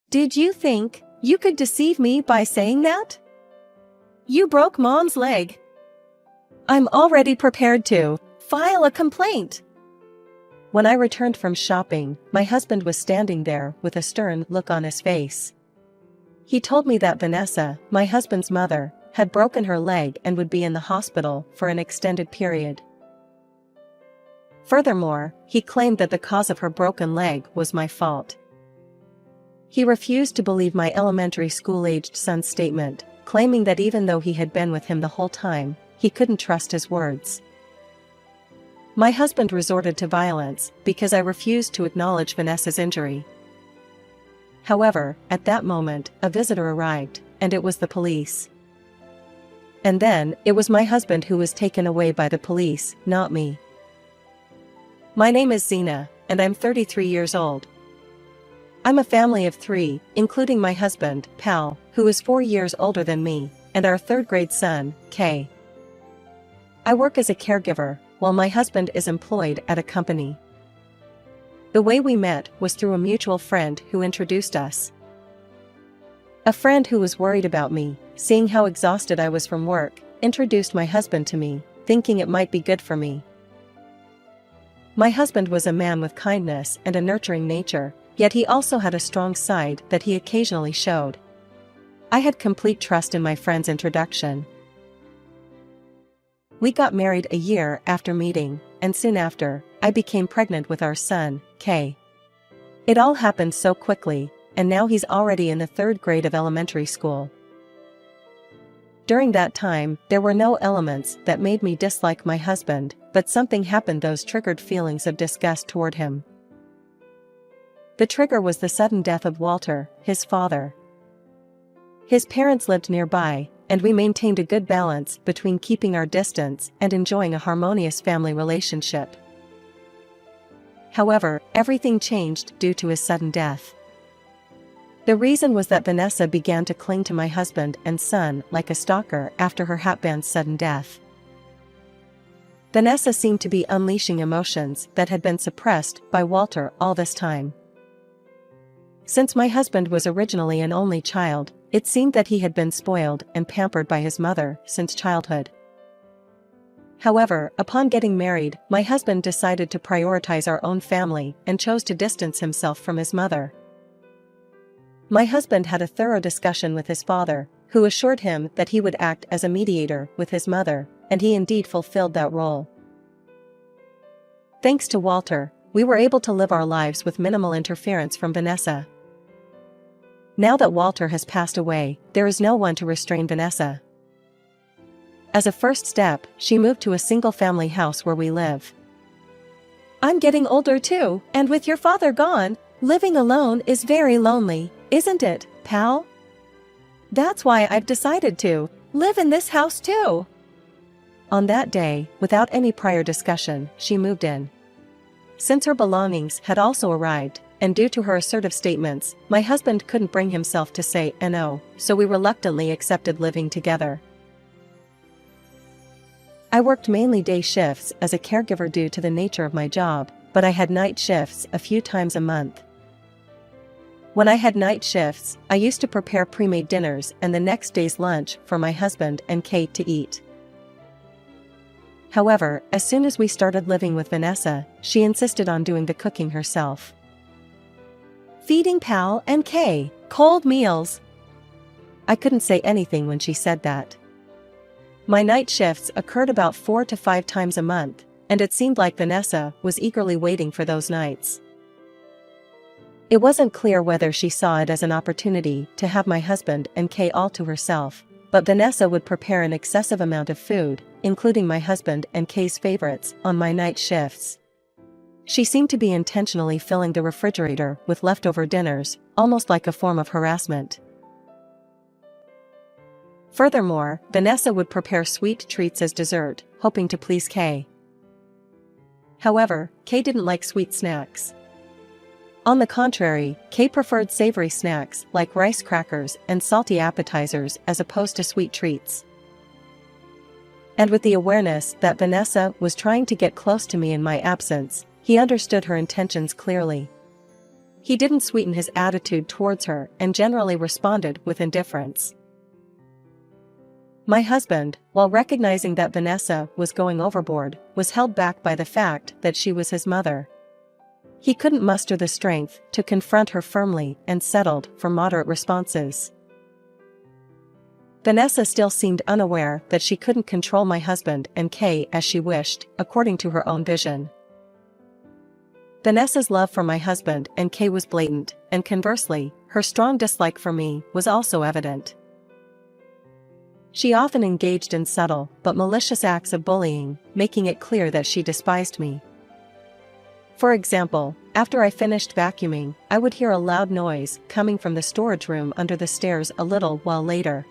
Did you think you could deceive me by saying that? You broke Mom's leg. I'm already prepared to file a complaint. When I returned from shopping, my husband was standing there with a stern look on his face. He told me that Vanessa, my husband's mother, had broken her leg and would be in the hospital for an extended period. Furthermore, he claimed that the cause of her broken leg was my fault. He refused to believe my elementary school-aged son's statement, claiming that even though he had been with him the whole time, he couldn't trust his words. My husband resorted to violence because I refused to acknowledge Vanessa's injury. However, at that moment, a visitor arrived, and it was the police. And then, it was my husband who was taken away by the police, not me. My name is Zena, and I'm 33 years old. I'm a family of 3, including my husband, Pal, who is 4 years older than me, and our 3rd grade son, Kay. I work as a caregiver, while my husband is employed at a company. The way we met was through a mutual friend who introduced us. A friend who was worried about me, seeing how exhausted I was from work, introduced my husband to me, thinking it might be good for me. My husband was a man with kindness and a nurturing nature, yet he also had a strong side that he occasionally showed. I had complete trust in my friend's introduction. We got married a year after meeting, and soon after, I became pregnant with our son, Kay. It all happened so quickly, and now he's already in the 3rd grade of elementary school. During that time, there were no elements that made me dislike my husband, but something happened those triggered feelings of disgust toward him. The trigger was the sudden death of Walter, his father. His parents lived nearby, and we maintained a good balance between keeping our distance and enjoying a harmonious family relationship. However, everything changed due to his sudden death. The reason was that Vanessa began to cling to my husband and son like a stalker after her hatband's sudden death. Vanessa seemed to be unleashing emotions that had been suppressed by Walter all this time. Since my husband was originally an only child, it seemed that he had been spoiled and pampered by his mother since childhood. However, upon getting married, my husband decided to prioritize our own family and chose to distance himself from his mother. My husband had a thorough discussion with his father, who assured him that he would act as a mediator with his mother, and he indeed fulfilled that role. Thanks to Walter, we were able to live our lives with minimal interference from Vanessa. Now that Walter has passed away, there is no one to restrain Vanessa. As a first step, she moved to a single-family house where we live. I'm getting older too, and with your father gone, living alone is very lonely, isn't it, pal? That's why I've decided to live in this house too. On that day, without any prior discussion, she moved in. Since her belongings had also arrived, and due to her assertive statements, my husband couldn't bring himself to say no, so we reluctantly accepted living together. I worked mainly day shifts as a caregiver due to the nature of my job, but I had night shifts a few times a month. When I had night shifts, I used to prepare pre-made dinners and the next day's lunch for my husband and Kate to eat. However, as soon as we started living with Vanessa, she insisted on doing the cooking herself. Feeding Pal and Kay cold meals. I couldn't say anything when she said that. My night shifts occurred about 4 to 5 times a month, and it seemed like Vanessa was eagerly waiting for those nights. It wasn't clear whether she saw it as an opportunity to have my husband and Kay all to herself, but Vanessa would prepare an excessive amount of food, including my husband and Kay's favorites, on my night shifts. She seemed to be intentionally filling the refrigerator with leftover dinners, almost like a form of harassment. Furthermore, Vanessa would prepare sweet treats as dessert, hoping to please Kay. However, Kay didn't like sweet snacks. On the contrary, Kay preferred savory snacks like rice crackers and salty appetizers as opposed to sweet treats. And with the awareness that Vanessa was trying to get close to me in my absence, he understood her intentions clearly. He didn't sweeten his attitude towards her and generally responded with indifference. My husband, while recognizing that Vanessa was going overboard, was held back by the fact that she was his mother. He couldn't muster the strength to confront her firmly and settled for moderate responses. Vanessa still seemed unaware that she couldn't control my husband and Kay as she wished, according to her own vision. Vanessa's love for my husband and Kay was blatant, and conversely, her strong dislike for me was also evident. She often engaged in subtle but malicious acts of bullying, making it clear that she despised me. For example, after I finished vacuuming, I would hear a loud noise coming from the storage room under the stairs a little while later.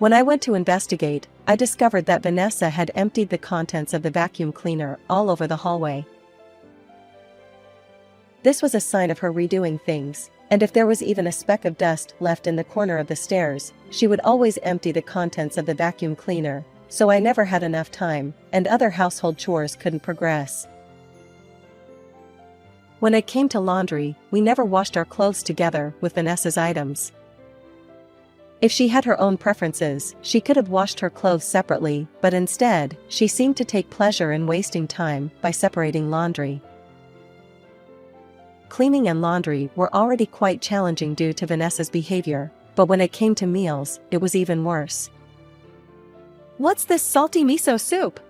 When I went to investigate, I discovered that Vanessa had emptied the contents of the vacuum cleaner all over the hallway. This was a sign of her redoing things, and if there was even a speck of dust left in the corner of the stairs, she would always empty the contents of the vacuum cleaner, so I never had enough time, and other household chores couldn't progress. When it came to laundry, we never washed our clothes together with Vanessa's items. If she had her own preferences, she could have washed her clothes separately, but instead, she seemed to take pleasure in wasting time by separating laundry. Cleaning and laundry were already quite challenging due to Vanessa's behavior, but when it came to meals, it was even worse. "What's this salty miso soup?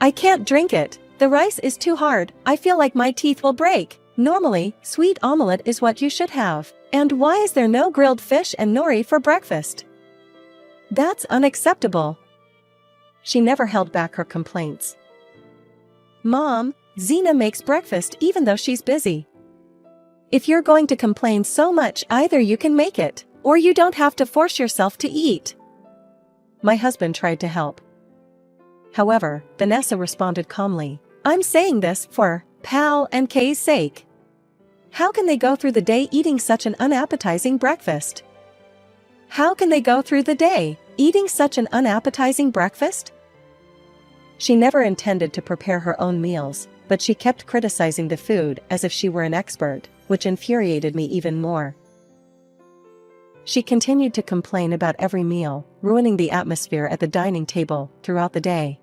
I can't drink it. The rice is too hard. I feel like my teeth will break. Normally, sweet omelette is what you should have. And why is there no grilled fish and nori for breakfast? That's unacceptable." She never held back her complaints. "Mom, Zena makes breakfast even though she's busy. If you're going to complain so much, either you can make it, or you don't have to force yourself to eat." My husband tried to help. However, Vanessa responded calmly, "I'm saying this for Pal and Kay's sake. How can they go through the day eating such an unappetizing breakfast? How can they go through the day eating such an unappetizing breakfast?" She never intended to prepare her own meals, but she kept criticizing the food as if she were an expert, which infuriated me even more. She continued to complain about every meal, ruining the atmosphere at the dining table throughout the day.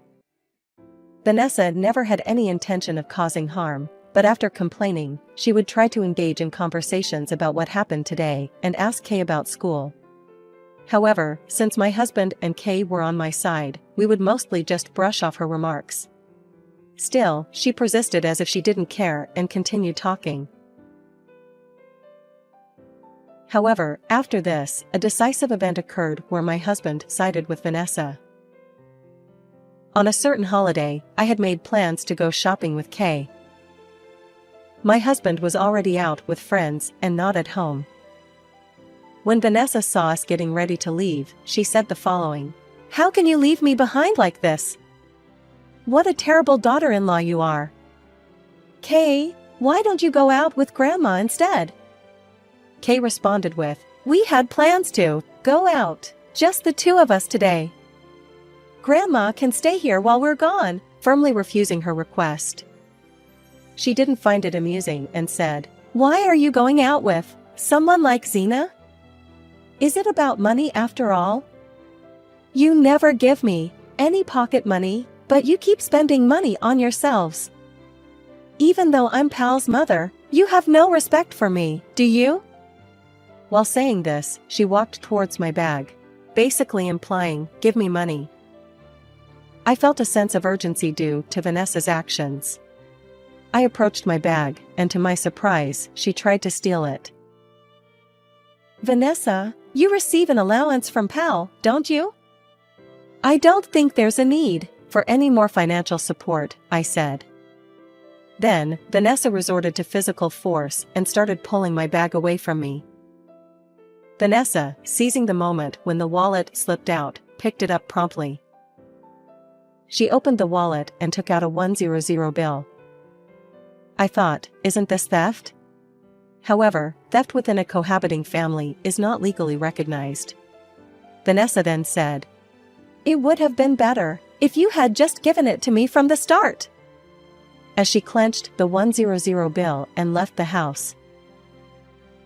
Vanessa never had any intention of causing harm, but after complaining, she would try to engage in conversations about what happened today and ask Kay about school. However, since my husband and Kay were on my side, we would mostly just brush off her remarks. Still, she persisted as if she didn't care and continued talking. However, after this, a decisive event occurred where my husband sided with Vanessa. On a certain holiday, I had made plans to go shopping with Kay. My husband was already out with friends and not at home. When Vanessa saw us getting ready to leave, she said the following: "How can you leave me behind like this? What a terrible daughter-in-law you are. Kay, why don't you go out with Grandma instead?" Kay responded with, "We had plans to go out, just the two of us today. Grandma can stay here while we're gone," firmly refusing her request. She didn't find it amusing and said, "Why are you going out with someone like Zena? Is it about money after all? You never give me any pocket money, but you keep spending money on yourselves. Even though I'm Pal's mother, you have no respect for me, do you?" While saying this, she walked towards my bag, basically implying, "Give me money." I felt a sense of urgency due to Vanessa's actions. I approached my bag, and to my surprise, she tried to steal it. "Vanessa, you receive an allowance from Pal, don't you? I don't think there's a need for any more financial support," I said. Then, Vanessa resorted to physical force and started pulling my bag away from me. Vanessa, seizing the moment when the wallet slipped out, picked it up promptly. She opened the wallet and took out a 100 bill. I thought, isn't this theft? However, theft within a cohabiting family is not legally recognized. Vanessa then said, "It would have been better if you had just given it to me from the start," as she clenched the 100 bill and left the house.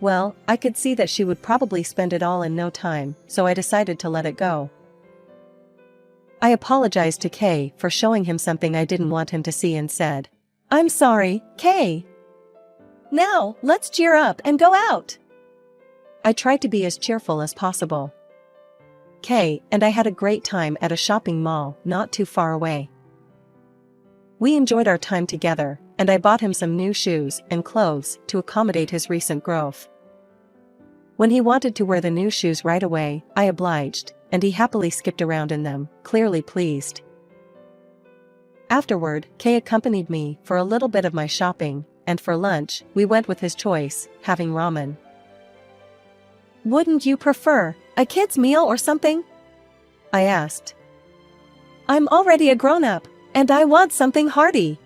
Well, I could see that she would probably spend it all in no time, so I decided to let it go. I apologized to Kay for showing him something I didn't want him to see and said, "I'm sorry, Kay. Now, let's cheer up and go out." I tried to be as cheerful as possible. Kay and I had a great time at a shopping mall not too far away. We enjoyed our time together, and I bought him some new shoes and clothes to accommodate his recent growth. When he wanted to wear the new shoes right away, I obliged, and he happily skipped around in them, clearly pleased. Afterward, Kay accompanied me for a little bit of my shopping, and for lunch, we went with his choice, having ramen. "Wouldn't you prefer a kid's meal or something?" I asked. "I'm already a grown-up, and I want something hearty,"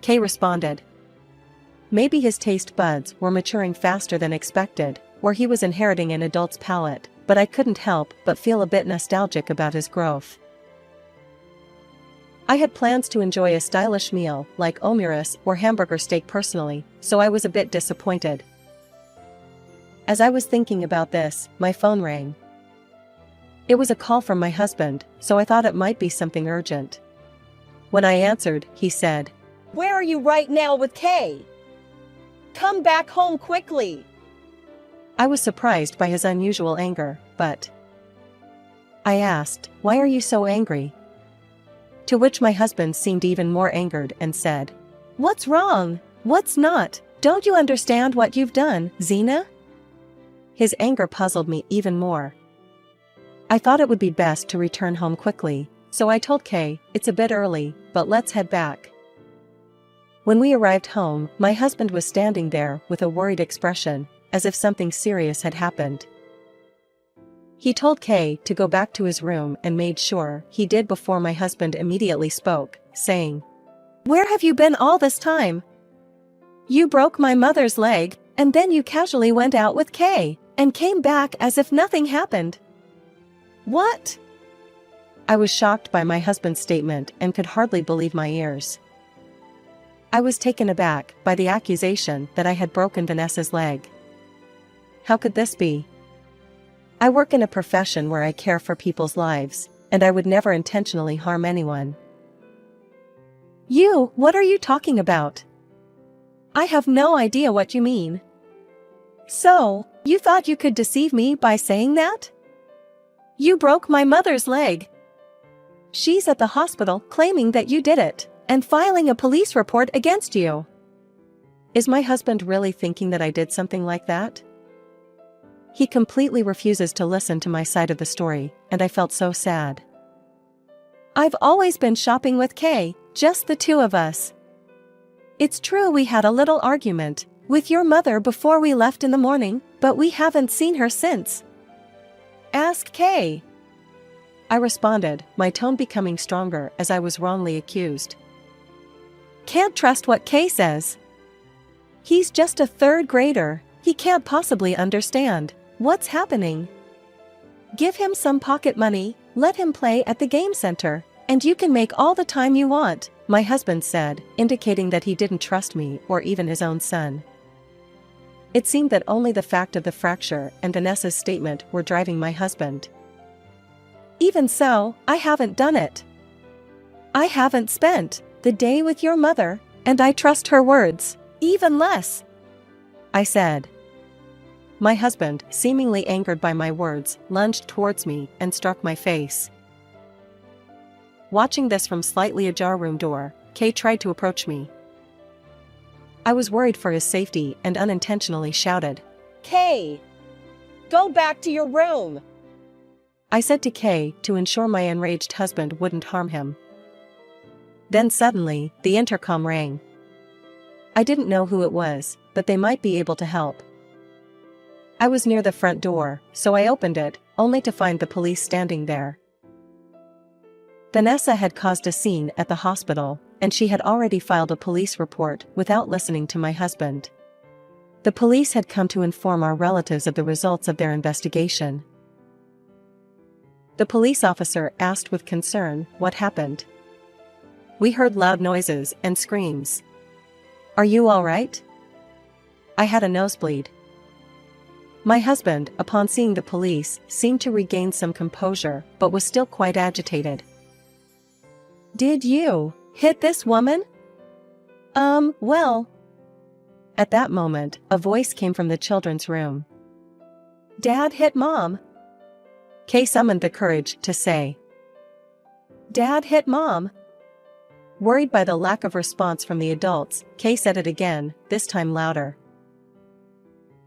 Kay responded. Maybe his taste buds were maturing faster than expected, or he was inheriting an adult's palate, but I couldn't help but feel a bit nostalgic about his growth. I had plans to enjoy a stylish meal like omuras or hamburger steak personally, so I was a bit disappointed. As I was thinking about this, my phone rang. It was a call from my husband, so I thought it might be something urgent. When I answered, he said, "Where are you right now with Kay? Come back home quickly." I was surprised by his unusual anger, but I asked, "Why are you so angry?" To which my husband seemed even more angered and said, "What's wrong? What's not? Don't you understand what you've done, Zena?" His anger puzzled me even more. I thought it would be best to return home quickly, so I told Kay, "It's a bit early, but let's head back." When we arrived home, my husband was standing there with a worried expression, as if something serious had happened. He told Kay to go back to his room and made sure he did before my husband immediately spoke, saying, "Where have you been all this time? You broke my mother's leg, and then you casually went out with Kay, and came back as if nothing happened. What?" I was shocked by my husband's statement and could hardly believe my ears. I was taken aback by the accusation that I had broken Vanessa's leg. How could this be? I work in a profession where I care for people's lives, and I would never intentionally harm anyone. What are you talking about? I have no idea what you mean. So, you thought you could deceive me by saying that? You broke my mother's leg. She's at the hospital claiming that you did it, and filing a police report against you. Is my husband really thinking that I did something like that? He completely refuses to listen to my side of the story, and I felt so sad. I've always been shopping with Kay, just the two of us. It's true we had a little argument with your mother before we left in the morning, but we haven't seen her since. Ask Kay. I responded, my tone becoming stronger as I was wrongly accused. Can't trust what Kay says. He's just a third grader. He can't possibly understand what's happening. Give him some pocket money, let him play at the game center, and you can make all the time you want, my husband said, indicating that he didn't trust me or even his own son. It seemed that only the fact of the fracture and Vanessa's statement were driving my husband. Even so, I haven't done it. I haven't spent the day with your mother, and I trust her words, even less, I said. My husband, seemingly angered by my words, lunged towards me and struck my face. Watching this from slightly ajar room door, Kay tried to approach me. I was worried for his safety and unintentionally shouted, Kay! Go back to your room! I said to Kay to ensure my enraged husband wouldn't harm him. Then suddenly, the intercom rang. I didn't know who it was, but they might be able to help. I was near the front door, so I opened it, only to find the police standing there. Vanessa had caused a scene at the hospital, and she had already filed a police report without listening to my husband. The police had come to inform our relatives of the results of their investigation. The police officer asked with concern what happened. We heard loud noises and screams. Are you all right? I had a nosebleed. My husband, upon seeing the police, seemed to regain some composure, but was still quite agitated. "Did you hit this woman?" Well. At that moment, a voice came from the children's room. "Dad hit Mom." Kay summoned the courage to say, "Dad hit Mom." Worried by the lack of response from the adults, Kay said it again, this time louder.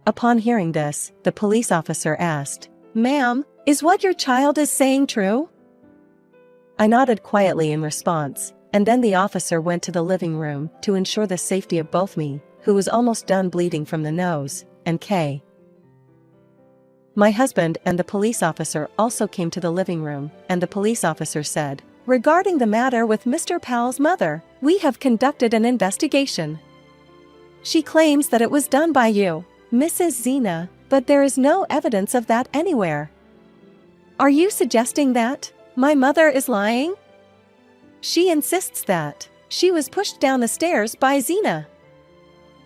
Upon hearing this, the police officer asked, "Ma'am, is what your child is saying true?" I nodded quietly in response, and then the officer went to the living room to ensure the safety of both me, who was almost done bleeding from the nose, and Kay. My husband and the police officer also came to the living room, and the police officer said, "Regarding the matter with Mr. Powell's mother, we have conducted an investigation. She claims that it was done by you, Mrs. Zena, but there is no evidence of that anywhere. Are you suggesting that my mother is lying? She insists that she was pushed down the stairs by Zena."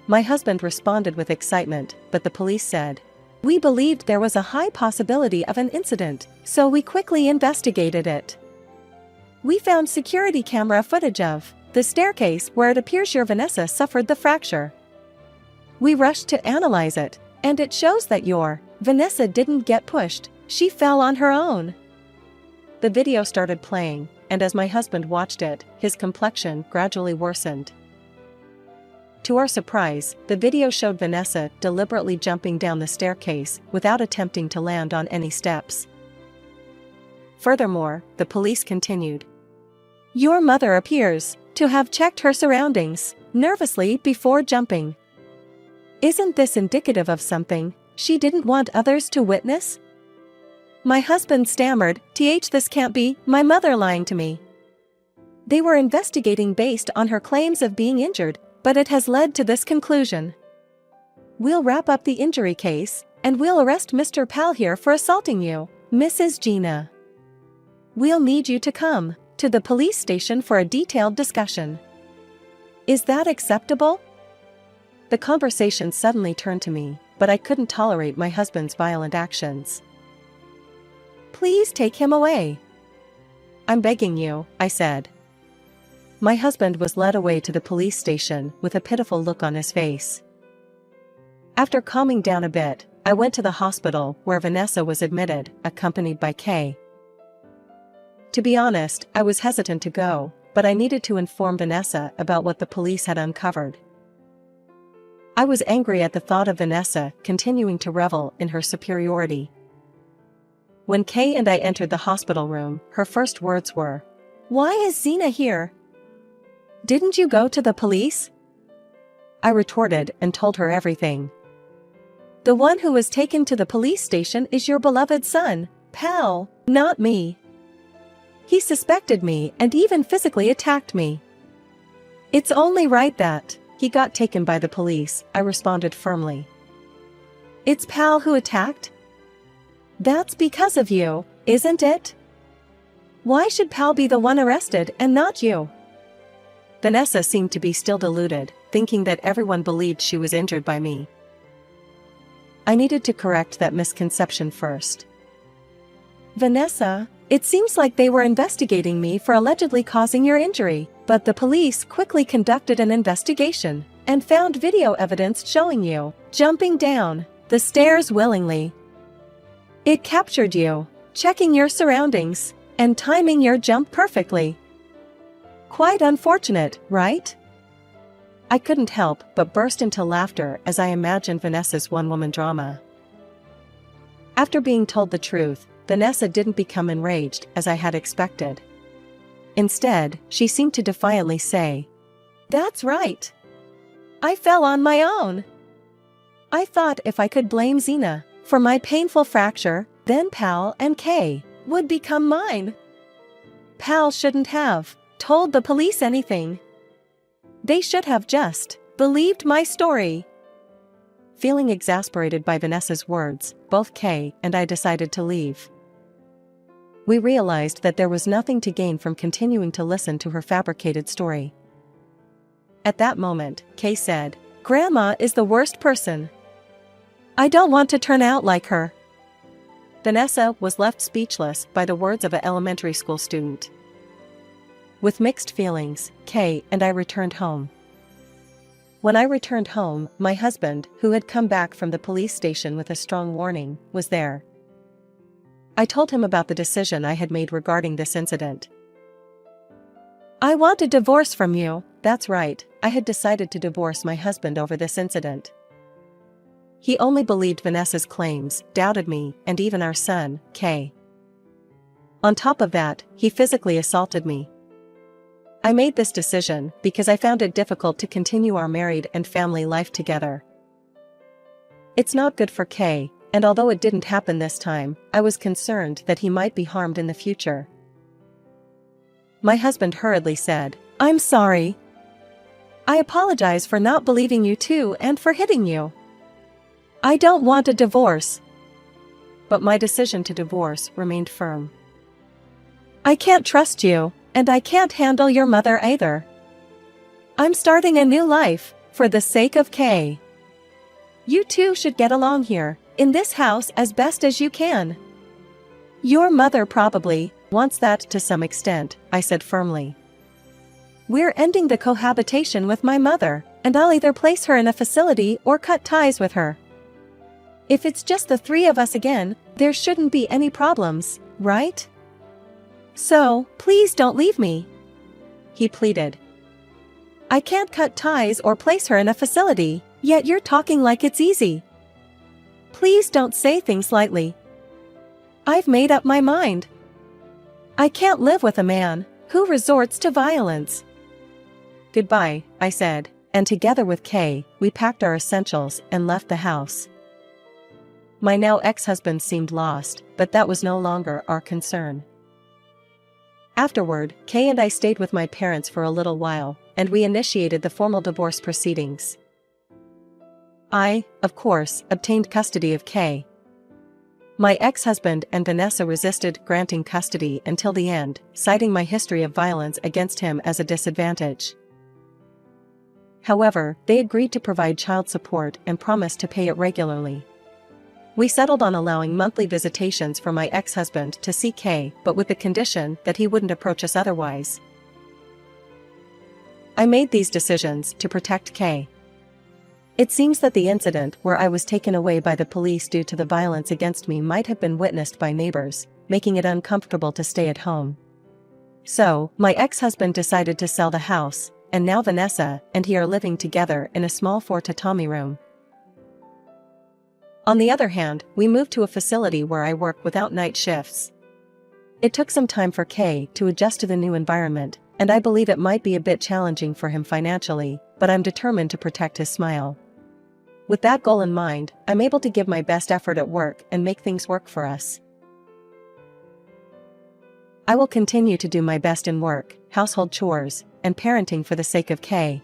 My husband responded with excitement, but the police said, "We believed there was a high possibility of an incident, so we quickly investigated it. We found security camera footage of the staircase where it appears your Vanessa suffered the fracture. We rushed to analyze it, and it shows that your Vanessa didn't get pushed, she fell on her own." The video started playing, and as my husband watched it, his complexion gradually worsened. To our surprise, the video showed Vanessa deliberately jumping down the staircase without attempting to land on any steps. Furthermore, the police continued, "Your mother appears to have checked her surroundings nervously before jumping. Isn't this indicative of something she didn't want others to witness?" My husband stammered, "This can't be my mother lying to me. They were investigating based on her claims of being injured, but it has led to this conclusion. We'll wrap up the injury case, and we'll arrest Mr. Powell here for assaulting you, Mrs. Gina. We'll need you to come to the police station for a detailed discussion. Is that acceptable?" The conversation suddenly turned to me, but I couldn't tolerate my husband's violent actions. "Please take him away. I'm begging you," I said. My husband was led away to the police station with a pitiful look on his face. After calming down a bit, I went to the hospital where Vanessa was admitted, accompanied by Kay. To be honest, I was hesitant to go, but I needed to inform Vanessa about what the police had uncovered. I was angry at the thought of Vanessa continuing to revel in her superiority. When Kay and I entered the hospital room, her first words were, "Why is Zena here? Didn't you go to the police?" I retorted and told her everything. "The one who was taken to the police station is your beloved son, Powell, not me. He suspected me and even physically attacked me. It's only right that he got taken by the police," I responded firmly. "It's Powell who attacked? That's because of you, isn't it? Why should Powell be the one arrested and not you?" Vanessa seemed to be still deluded, thinking that everyone believed she was injured by me. I needed to correct that misconception first. "Vanessa, it seems like they were investigating me for allegedly causing your injury, but the police quickly conducted an investigation and found video evidence showing you jumping down the stairs willingly. It captured you checking your surroundings and timing your jump perfectly. Quite unfortunate, right?" I couldn't help but burst into laughter as I imagined Vanessa's one-woman drama. After being told the truth, Vanessa didn't become enraged as I had expected. Instead, she seemed to defiantly say, "That's right. I fell on my own. I thought if I could blame Zena for my painful fracture, then Powell and Kay would become mine. Powell shouldn't have told the police anything. They should have just believed my story." Feeling exasperated by Vanessa's words, both Kay and I decided to leave. We realized that there was nothing to gain from continuing to listen to her fabricated story. At that moment, Kay said, "Grandma is the worst person. I don't want to turn out like her. Vanessa was left speechless by the words of an elementary school student. With mixed feelings, Kay and I returned home. When I returned home, my husband, who had come back from the police station with a strong warning, was there. I told him about the decision I had made regarding this incident. I want a divorce from you. That's right, I had decided to divorce my husband over this incident. He only believed Vanessa's claims, doubted me, and even our son, Kay. On top of that, he physically assaulted me. I made this decision because I found it difficult to continue our married and family life together. It's not good for Kay, and although it didn't happen this time, I was concerned that he might be harmed in the future. My husband hurriedly said, I'm sorry. I apologize for not believing you too and for hitting you. I don't want a divorce. But my decision to divorce remained firm. I can't trust you, and I can't handle your mother either. I'm starting a new life, for the sake of Kay. You two should get along here, in this house as best as you can. Your mother probably wants that to some extent, I said firmly. We're ending the cohabitation with my mother, and I'll either place her in a facility or cut ties with her. If it's just the three of us again, there shouldn't be any problems, right? So, please don't leave me. He pleaded. I can't cut ties or place her in a facility, yet you're talking like it's easy. Please don't say things lightly. I've made up my mind. I can't live with a man who resorts to violence. Goodbye, I said, and together with Kay, we packed our essentials and left the house. My now ex-husband seemed lost, but that was no longer our concern. Afterward, Kay and I stayed with my parents for a little while, and we initiated the formal divorce proceedings. I, of course, obtained custody of Kay. My ex-husband and Vanessa resisted granting custody until the end, citing my history of violence against him as a disadvantage. However, they agreed to provide child support and promised to pay it regularly. We settled on allowing monthly visitations for my ex-husband to see Kay, but with the condition that he wouldn't approach us otherwise. I made these decisions to protect Kay. It seems that the incident where I was taken away by the police due to the violence against me might have been witnessed by neighbors, making it uncomfortable to stay at home. So, my ex-husband decided to sell the house, and now Vanessa and he are living together in a small 4-tatami room. On the other hand, we moved to a facility where I work without night shifts. It took some time for Kay to adjust to the new environment, and I believe it might be a bit challenging for him financially, but I'm determined to protect his smile. With that goal in mind, I'm able to give my best effort at work and make things work for us. I will continue to do my best in work, household chores, and parenting for the sake of Kay.